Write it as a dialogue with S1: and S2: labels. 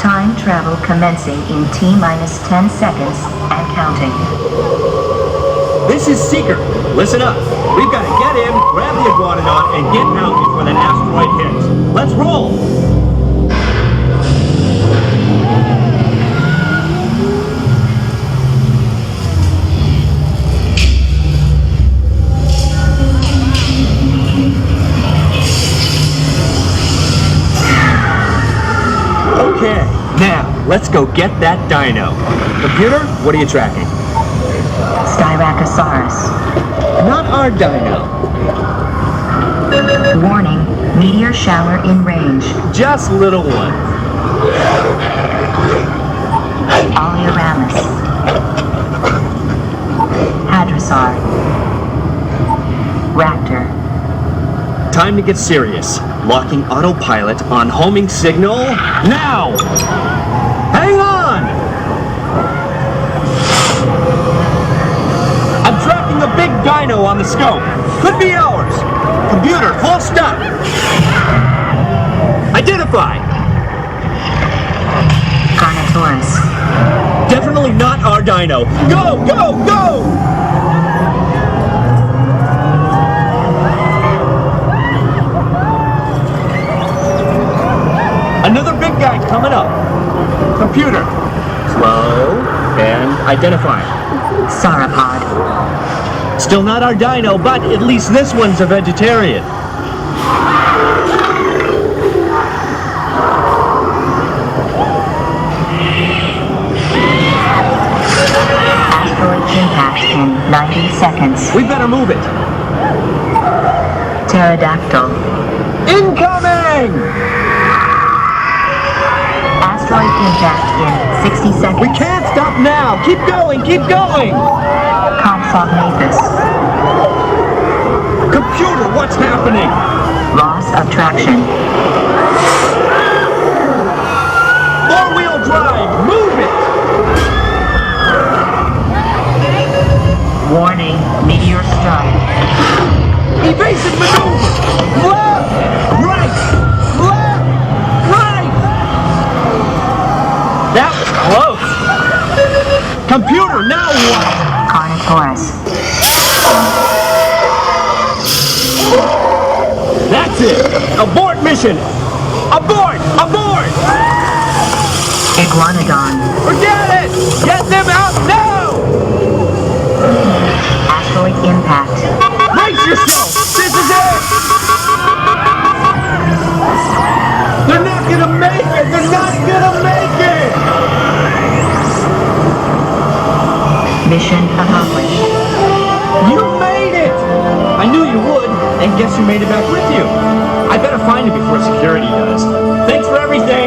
S1: Time travel commencing in T-minus 10 seconds and counting.
S2: This is Seeker. Listen up. We've got to get in, grab the iguanodon, and get out before that asteroid hits. Let's roll! Okay, now, let's go get that dino. Computer, what are you tracking?
S1: Styracosaurus.
S2: Not our dino.
S1: Warning, meteor shower in range.
S2: Just little one.
S1: Oleoramus. Hadrosaur. Raptor.
S2: Time to get serious. Locking autopilot on homing signal now! Hang on! I'm tracking a big dino on the scope. Could be ours. Computer, full stop. Identify.
S1: Carnotaurus.
S2: Definitely not our dino. Go, go, go! Another big guy coming up. Computer. Slow and identify.
S1: Sauropod.
S2: Still not our dino, but at least this one's a vegetarian.
S1: Asteroid impact in 90 seconds.
S2: We better move it.
S1: Pterodactyl.
S2: Incoming!
S1: Asteroid impact in 60 seconds.
S2: We can't stop now. Keep going, keep going.
S1: Compsognathus.
S2: Computer, what's happening?
S1: Loss of traction.
S2: Four-wheel drive, move it!
S1: Warning, meteor strike.
S2: Evasive maneuver! Left! Right! Left! Right! That was close! Computer, now what?
S1: Carnotaurus.
S2: That's it! Abort mission! Abort! Abort!
S1: Iguanodon.
S2: Forget it! Get them out now!
S1: Asteroid impact.
S2: Brace yourself! This is it! They're not gonna make it! They're not gonna make it!
S1: Mission accomplished.
S2: You made it! I knew you would, and guess who made it back with you? I better find it before security does. Thanks for everything!